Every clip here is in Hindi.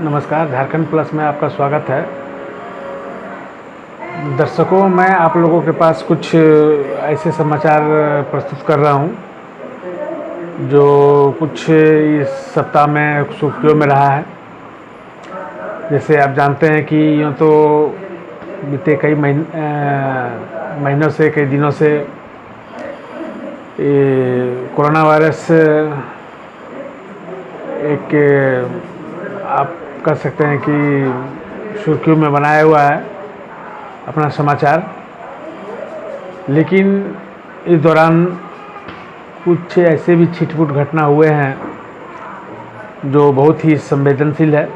नमस्कार, झारखंड प्लस में आपका स्वागत है। दर्शकों, मैं आप लोगों के पास कुछ ऐसे समाचार प्रस्तुत कर रहा हूं जो कुछ इस सप्ताह में सुर्खियों में रहा है। जैसे आप जानते हैं कि यूँ तो बीते कई महीनों से, कई दिनों से कोरोना वायरस एक आप कह सकते हैं कि सुर्खियों में बनाया हुआ है अपना समाचार। लेकिन इस दौरान कुछ ऐसे भी छिटपुट घटना हुए हैं जो बहुत ही संवेदनशील है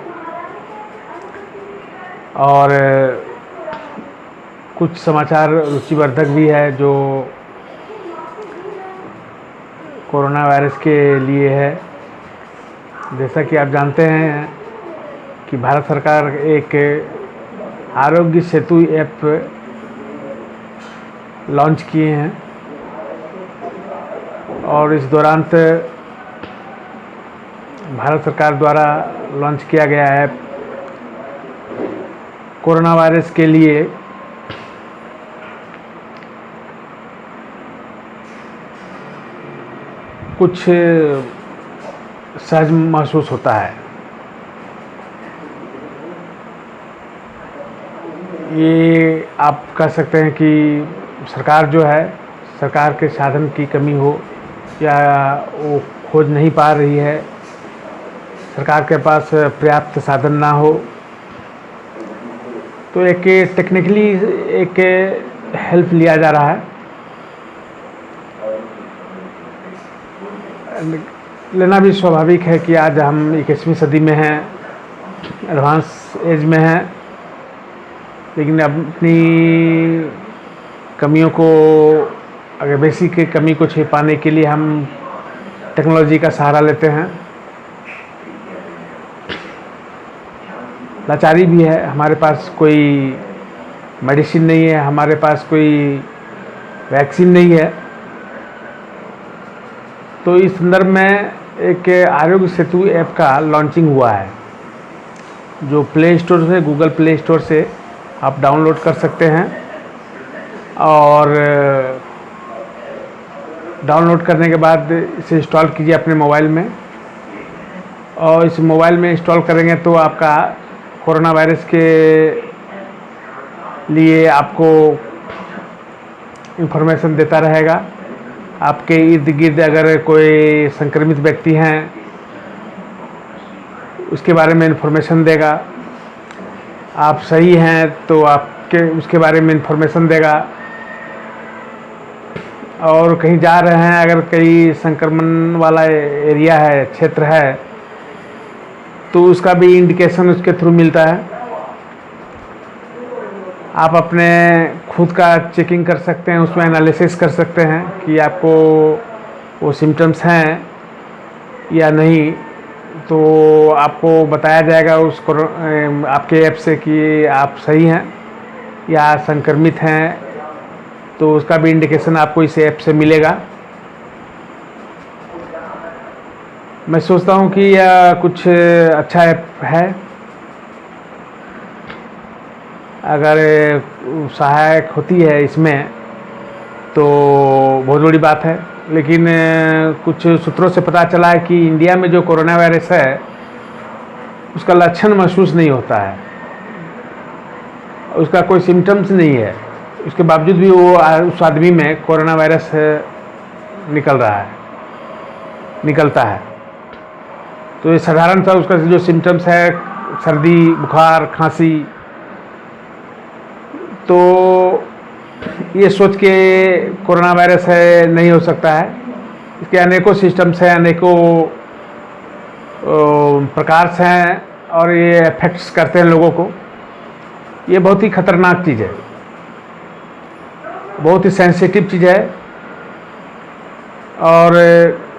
और कुछ समाचार रुचिवर्धक भी है जो कोरोना वायरस के लिए है। जैसा कि आप जानते हैं कि भारत सरकार एक आरोग्य सेतु ऐप लॉन्च किए हैं और इस दौरान भारत सरकार द्वारा लॉन्च किया गया ऐप कोरोना वायरस के लिए कुछ सहज महसूस होता है। ये आप कह सकते हैं कि सरकार जो है, सरकार के साधन की कमी हो या वो खोज नहीं पा रही है, सरकार के पास पर्याप्त साधन ना हो, तो एक टेक्निकली एक हेल्प लिया जा रहा है। लेना भी स्वाभाविक है कि आज हम 21वीं सदी में हैं, एडवांस एज में हैं, लेकिन अपनी कमियों को, अगर बेसिक की कमी को छिपाने के लिए हम टेक्नोलॉजी का सहारा लेते हैं। लाचारी भी है, हमारे पास कोई मेडिसिन नहीं है, हमारे पास कोई वैक्सीन नहीं है। तो इस संदर्भ में एक आरोग्य सेतु ऐप का लॉन्चिंग हुआ है जो प्ले स्टोर से, गूगल प्ले स्टोर से आप डाउनलोड कर सकते हैं और डाउनलोड करने के बाद इसे इंस्टॉल कीजिए अपने मोबाइल में। और इस मोबाइल में इंस्टॉल करेंगे तो आपका कोरोना वायरस के लिए आपको इन्फॉर्मेशन देता रहेगा। आपके इर्द गिर्द अगर कोई संक्रमित व्यक्ति हैं उसके बारे में इन्फॉर्मेशन देगा। आप सही हैं तो आपके उसके बारे में इन्फॉर्मेशन देगा। और कहीं जा रहे हैं, अगर कहीं संक्रमण वाला एरिया है, क्षेत्र है, तो उसका भी इंडिकेशन उसके थ्रू मिलता है। आप अपने खुद का चेकिंग कर सकते हैं, उसमें एनालिसिस कर सकते हैं कि आपको वो सिम्टम्स हैं या नहीं। तो आपको बताया जाएगा उसको आपके ऐप से कि आप सही हैं या संक्रमित हैं, तो उसका भी इंडिकेशन आपको इस ऐप से मिलेगा। मैं सोचता हूँ कि यह कुछ अच्छा ऐप है। अगर सहायक होती है इसमें तो बहुत बड़ी बात है। लेकिन कुछ सूत्रों से पता चला है कि इंडिया में जो कोरोना वायरस है उसका लक्षण महसूस नहीं होता है, उसका कोई सिम्टम्स नहीं है, उसके बावजूद भी वो उस आदमी में कोरोना वायरस निकलता है। तो ये साधारण सा उसका जो सिम्टम्स है, सर्दी, बुखार, खांसी, तो ये सोच के कोरोना वायरस है नहीं हो सकता है। इसके अनेकों सिस्टम्स हैं, अनेकों प्रकार से हैं और ये अफेक्ट्स करते हैं लोगों को। ये बहुत ही खतरनाक चीज़ है, बहुत ही सेंसिटिव चीज़ है और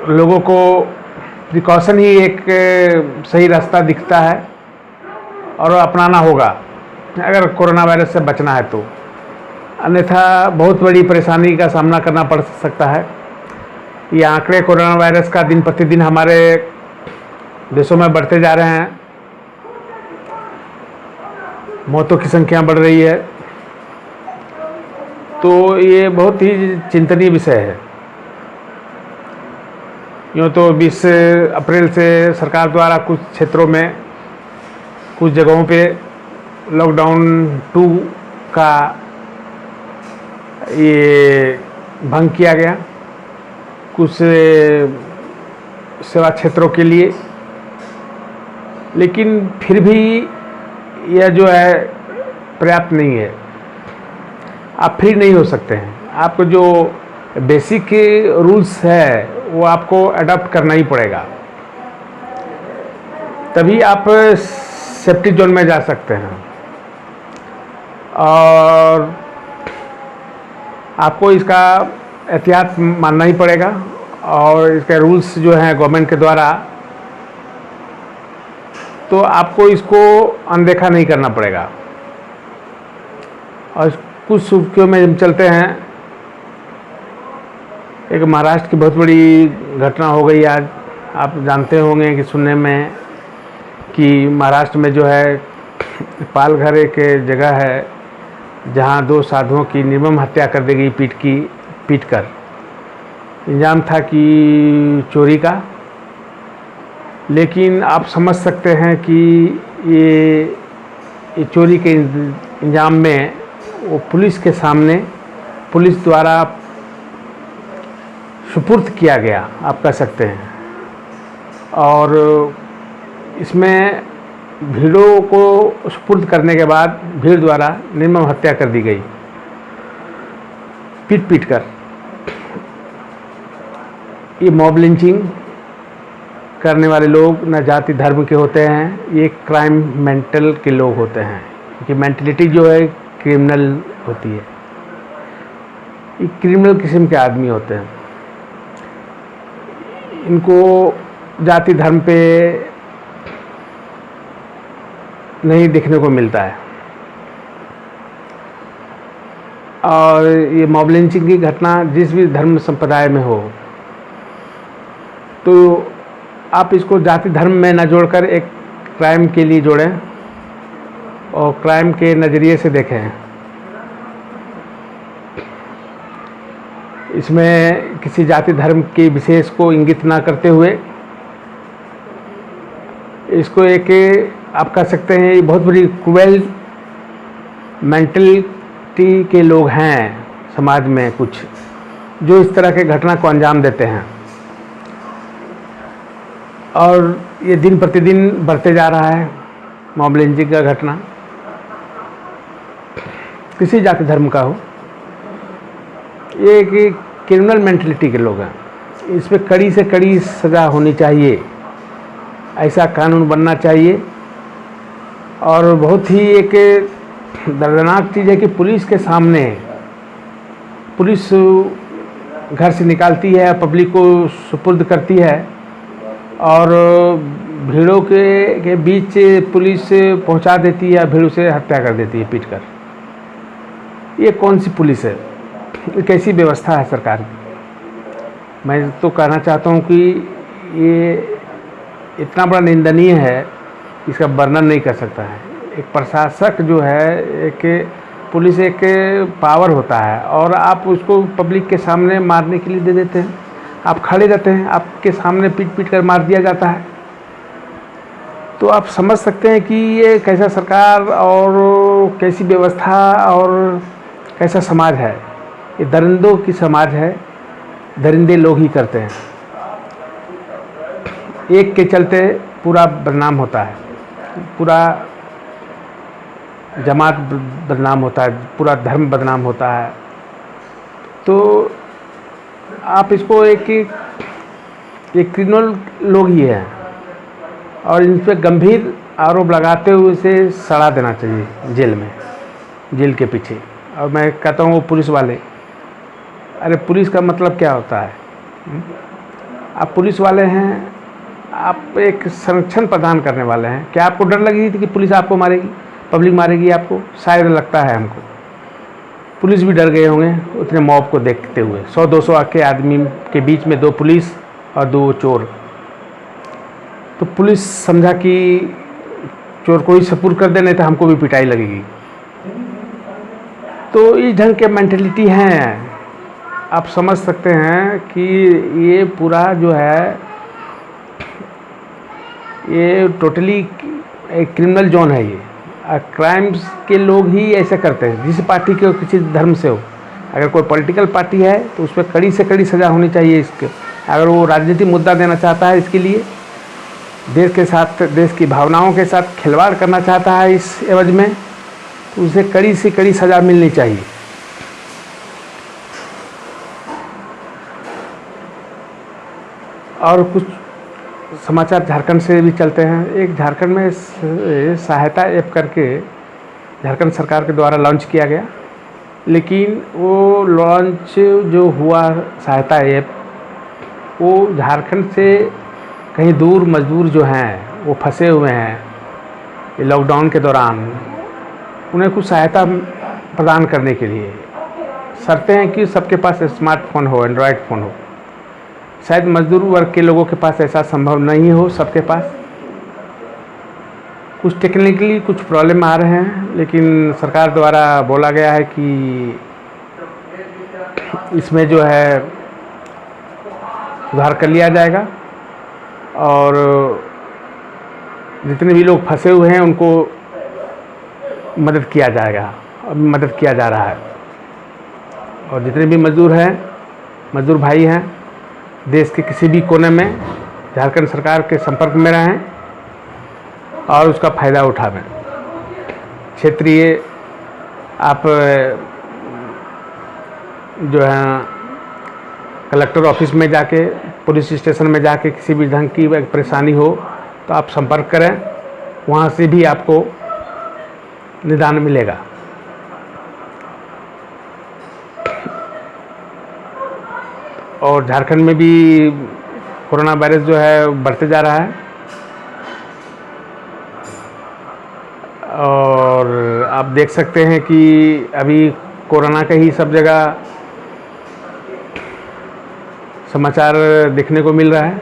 लोगों को प्रिकॉशन ही एक सही रास्ता दिखता है और अपनाना होगा अगर कोरोना वायरस से बचना है तो। अन्यथा बहुत बड़ी परेशानी का सामना करना पड़ सकता है। ये आंकड़े कोरोना वायरस का दिन प्रतिदिन हमारे देशों में बढ़ते जा रहे हैं मौतों की संख्या बढ़ रही है। तो ये बहुत ही चिंतनीय विषय है। यूँ तो 20 अप्रैल से सरकार द्वारा कुछ क्षेत्रों में, कुछ जगहों पे लॉकडाउन 2 का ये भंग किया गया कुछ सेवा क्षेत्रों के लिए, लेकिन फिर भी यह जो है पर्याप्त नहीं है। आप फ्री नहीं हो सकते हैं। आपको जो बेसिक रूल्स है वो आपको अडॉप्ट करना ही पड़ेगा, तभी आप सेफ्टी जोन में जा सकते हैं। और आपको इसका एहतियात मानना ही पड़ेगा, और इसके रूल्स जो हैं गवर्नमेंट के द्वारा, तो आपको इसको अनदेखा नहीं करना पड़ेगा। और कुछ सुर्खियों में हम चलते हैं। एक महाराष्ट्र की बहुत बड़ी घटना हो गई आज। आप जानते होंगे कि सुनने में कि महाराष्ट्र में जो है पालघर एक जगह है जहां 2 साधुओं की निर्मम हत्या कर दी गई पीट कर। इल्ज़ाम था कि चोरी का, लेकिन आप समझ सकते हैं कि ये चोरी के इल्ज़ाम में वो पुलिस के सामने, पुलिस द्वारा सुपुर्द किया गया, आप कह सकते हैं। और इसमें भीड़ों को सुपुर्द करने के बाद भीड़ द्वारा निर्मम हत्या कर दी गई पीट कर। ये मॉब लिंचिंग करने वाले लोग न जाति धर्म के होते हैं, ये क्राइम मेंटल के लोग होते हैं, क्योंकि मेंटलिटी जो है क्रिमिनल होती है। ये क्रिमिनल किस्म के आदमी होते हैं। इनको जाति धर्म पे नहीं देखने को मिलता है। और ये मॉब लिंचिंग की घटना जिस भी धर्म संप्रदाय में हो, तो आप इसको जाति धर्म में न जोड़कर एक क्राइम के लिए जोड़ें और क्राइम के नज़रिए से देखें। इसमें किसी जाति धर्म के विशेष को इंगित ना करते हुए इसको एक, आप कह सकते हैं, बहुत बड़ी क्रूएल मेंटलिटी के लोग हैं समाज में कुछ, जो इस तरह के घटना को अंजाम देते हैं। और ये दिन प्रतिदिन बढ़ते जा रहा है मॉब लिंचिंग का घटना, किसी जाति धर्म का हो। ये एक क्रिमिनल मेंटलिटी के लोग हैं। इस पर कड़ी से कड़ी सज़ा होनी चाहिए, ऐसा कानून बनना चाहिए। और बहुत ही एक दर्दनाक चीज़ है कि पुलिस के सामने, पुलिस घर से निकालती है, पब्लिक को सुपुर्द करती है, और भीड़ों के बीच पुलिस पहुंचा देती है, भीड़ों से हत्या कर देती है पीट कर। ये कौन सी पुलिस है? ये कैसी व्यवस्था है सरकार की? मैं तो कहना चाहता हूँ कि ये इतना बड़ा निंदनीय है, इसका वर्णन नहीं कर सकता है। एक प्रशासक जो है, एक पुलिस एक पावर होता है, और आप उसको पब्लिक के सामने मारने के लिए दे देते हैं। आप खड़े रहते हैं, आपके सामने पीट कर मार दिया जाता है। तो आप समझ सकते हैं कि ये कैसा सरकार और कैसी व्यवस्था और कैसा समाज है। ये दरिंदों की समाज है, दरिंदे लोग ही करते हैं। एक के चलते पूरा बदनाम होता है, पूरा जमात बदनाम होता है, पूरा धर्म बदनाम होता है। तो आप इसको एक क्रिमिनल लोग ही हैं, और इन पर गंभीर आरोप लगाते हुए इसे सड़ा देना चाहिए जेल में, जेल के पीछे। और मैं कहता हूँ वो पुलिस वाले, अरे पुलिस का मतलब क्या होता है? आप पुलिस वाले हैं, आप एक संरक्षण प्रदान करने वाले हैं। क्या आपको डर लगी थी कि पुलिस आपको मारेगी, पब्लिक मारेगी आपको? शायद लगता है हमको। पुलिस भी डर गए होंगे उतने मॉब को देखते हुए। 100-200 के आदमी के बीच में 2 पुलिस और 2 चोर। तो पुलिस समझा कि चोर को ही सपुर्द कर दे, नहीं तो हमको भी पिटाई लगेगी। तो इस ढंग के मेंटेलिटी हैं। आप समझ सकते हैं कि ये पूरा जो है ये टोटली एक क्रिमिनल जोन है। ये क्राइम्स के लोग ही ऐसे करते हैं, जिस पार्टी के किसी धर्म से हो। अगर कोई पॉलिटिकल पार्टी है तो उस पर कड़ी से कड़ी सज़ा होनी चाहिए इसके। अगर वो राजनीतिक मुद्दा देना चाहता है, इसके लिए देश के साथ, देश की भावनाओं के साथ खिलवाड़ करना चाहता है इस एवज में, तो उसे कड़ी से कड़ी सज़ा मिलनी चाहिए। और कुछ समाचार झारखंड से भी चलते हैं। एक झारखंड में सहायता ऐप करके झारखंड सरकार के द्वारा लॉन्च किया गया, लेकिन वो लॉन्च जो हुआ सहायता ऐप, वो झारखंड से कहीं दूर मजदूर जो हैं वो फंसे हुए हैं ये लॉकडाउन के दौरान, उन्हें कुछ सहायता प्रदान करने के लिए शर्तें हैं कि सबके पास स्मार्टफोन हो, एंड्रॉयड फ़ोन हो। शायद मजदूर वर्ग के लोगों के पास ऐसा संभव नहीं हो सबके पास। कुछ टेक्निकली कुछ प्रॉब्लम आ रहे हैं, लेकिन सरकार द्वारा बोला गया है कि इसमें जो है सुधार कर लिया जाएगा और जितने भी लोग फंसे हुए हैं उनको मदद किया जाएगा, मदद किया जा रहा है। और जितने भी मजदूर हैं, मजदूर भाई हैं, देश के किसी भी कोने में झारखंड सरकार के संपर्क में रहें और उसका फ़ायदा उठावें। क्षेत्रीय आप जो है कलेक्टर ऑफिस में जाके, पुलिस स्टेशन में जाके किसी भी ढंग की परेशानी हो तो आप संपर्क करें, वहाँ से भी आपको निदान मिलेगा। और झारखंड में भी कोरोना वायरस जो है बढ़ते जा रहा है और आप देख सकते हैं कि अभी कोरोना का ही सब जगह समाचार देखने को मिल रहा है।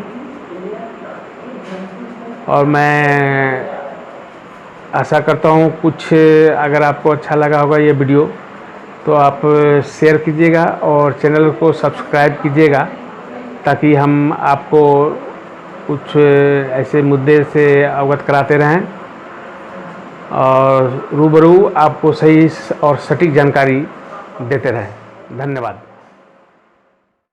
और मैं आशा करता हूँ कुछ अगर आपको अच्छा लगा होगा ये वीडियो तो आप शेयर कीजिएगा और चैनल को सब्सक्राइब कीजिएगा, ताकि हम आपको कुछ ऐसे मुद्दे से अवगत कराते रहें और रूबरू आपको सही और सटीक जानकारी देते रहें। धन्यवाद।